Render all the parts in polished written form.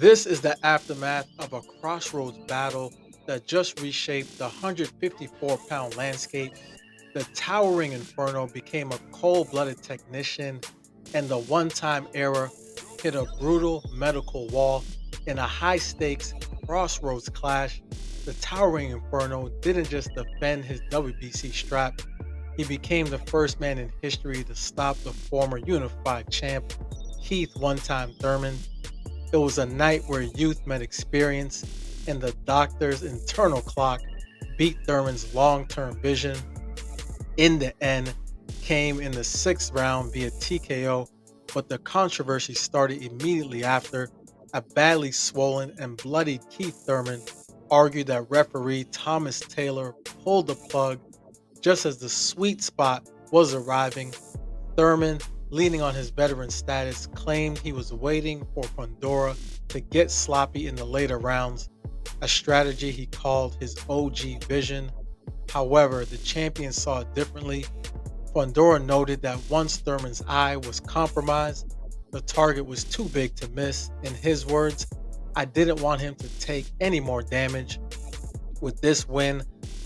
This is the aftermath of a crossroads battle that just reshaped the 154-pound landscape. The towering Inferno became a cold blooded technician, and the one time era hit a brutal medical wall in a high stakes crossroads clash. The towering Inferno didn't just defend his WBC strap, he became the first man in history to stop the former unified champ, Keith one time Thurman. It was a night where youth met experience, and the doctor's internal clock beat Thurman's long term vision. In the end, came in the sixth round via TKO, but the controversy started immediately after. A badly swollen and bloodied Keith Thurman argued that referee Thomas Taylor pulled the plug just as the sweet spot was arriving. Thurman, leaning on his veteran status, claimed he was waiting for Fundora to get sloppy in the later rounds, a strategy he called his OG vision. However, the champion saw it differently. Fundora noted that once Thurman's eye was compromised, the target was too big to miss. In his words, "I didn't want him to take any more damage." With this win,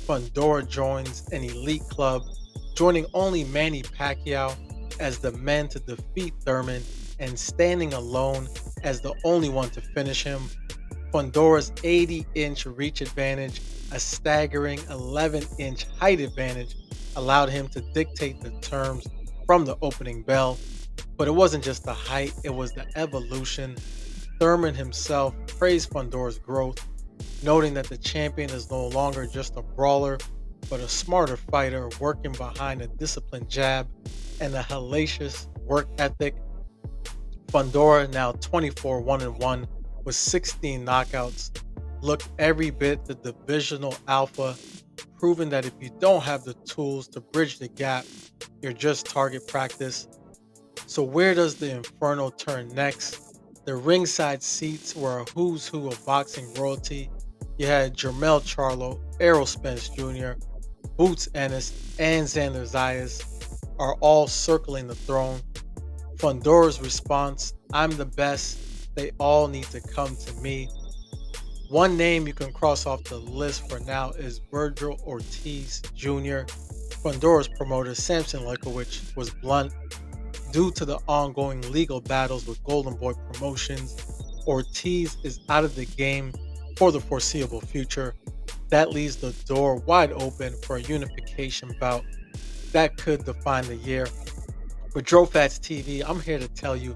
Fundora joins an elite club, joining only Manny Pacquiao as the man to defeat Thurman and standing alone as the only one to finish him. Fundora's 80-inch reach advantage, a staggering 11-inch height advantage, allowed him to dictate the terms from the opening bell. But it wasn't just the height, it was the evolution. Thurman himself praised Fundora's growth, noting that the champion is no longer just a brawler, but a smarter fighter working behind a disciplined jab and a hellacious work ethic. Fundora, now 24-1-1 with 16 knockouts, looked every bit the divisional alpha, proving that if you don't have the tools to bridge the gap, you're just target practice. So where does the Inferno turn next? The ringside seats were a who's who of boxing royalty. You had Jermell Charlo, Errol Spence Jr., Boots Ennis, and Xander Zayas are all circling the throne. Fundora's response, "I'm the best. They all need to come to me." One name you can cross off the list for now is Virgil Ortiz Jr. Fundora's promoter, Samson Lekowicz, was blunt. Due to the ongoing legal battles with Golden Boy Promotions, Ortiz is out of the game for the foreseeable future. That leaves the door wide open for a unification bout that could define the year. For Droffats TV, I'm here to tell you,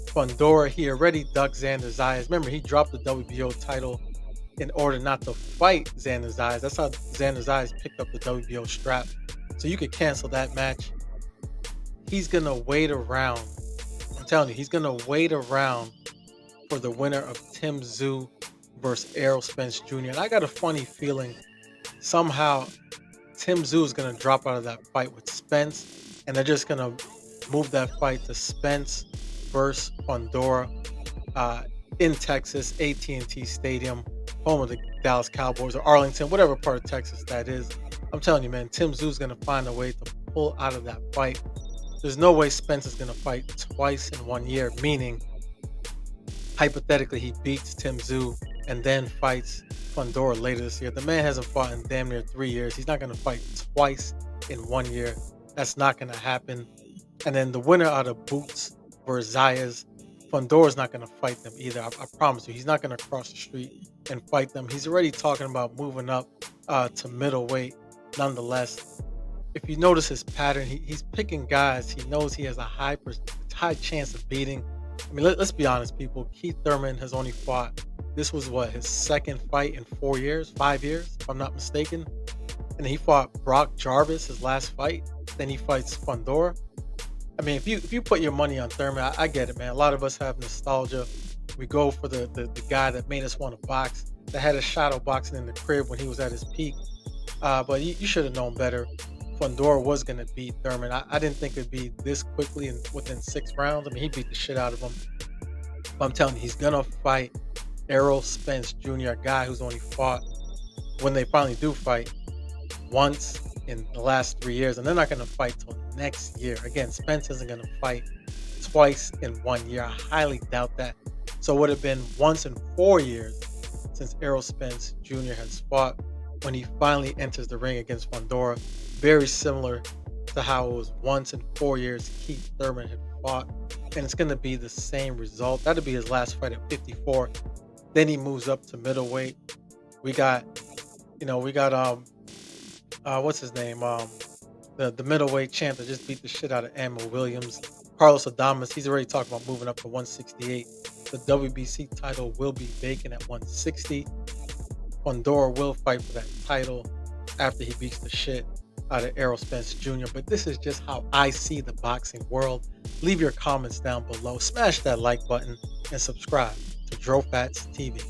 Fundora, he already ducked Xander Zayas. Remember, he dropped the WBO title in order not to fight Xander Zayas. That's how Xander Zayas picked up the WBO strap. So you could cancel that match. He's going to wait around. I'm telling you, he's going to wait around for the winner of Tim Tszyu versus Errol Spence Jr. And I got a funny feeling somehow Tim Tszyu is going to drop out of that fight with Spence, and they're just going to move that fight to Spence versus Fundora in Texas, AT&T Stadium, home of the Dallas Cowboys, or Arlington, whatever part of Texas that is. I'm telling you, man, Tim Tszyu is going to find a way to pull out of that fight. There's no way Spence is going to fight twice in 1 year, meaning hypothetically he beats Tim Tszyu and then fights Fundora later this year. The man hasn't fought in damn near 3 years. He's not going to fight twice in 1 year. That's not going to happen. And then the winner out of Boots versus Zayas, Fundora's not going to fight them either. I promise you, he's not going to cross the street and fight them. He's already talking about moving up to middleweight. Nonetheless, if you notice his pattern, he's picking guys he knows he has a high chance of beating. I mean, let's be honest, people. Keith Thurman has only fought. This was his second fight in 4 years, 5 years, if I'm not mistaken. And he fought Brock Jarvis his last fight. Then he fights Fundora. I mean, if you put your money on Thurman, I get it, man. A lot of us have nostalgia. We go for the guy that made us want to box, that had us shadow boxing in the crib when he was at his peak. But you should have known better. Fundora was going to beat Thurman. I didn't think it'd be this quickly and within 6 rounds. I mean, he beat the shit out of him. But I'm telling you, he's going to fight Errol Spence Jr., a guy who's only fought, when they finally do fight, once in the last 3 years. And they're not going to fight till next year. Again, Spence isn't going to fight twice in 1 year. I highly doubt that. So it would have been once in 4 years since Errol Spence Jr. has fought when he finally enters the ring against Fundora. Very similar to how it was once in 4 years Keith Thurman had fought. And it's going to be the same result. That'll be his last fight at 54. Then he moves up to middleweight. We got, what's his name? The middleweight champ that just beat the shit out of Ammo Williams. Carlos Adames, he's already talking about moving up to 168. The WBC title will be vacant at 160. Fundora will fight for that title after he beats the shit out of Errol Spence Jr. But this is just how I see the boxing world. Leave your comments down below. Smash that like button and subscribe to Droffats TV.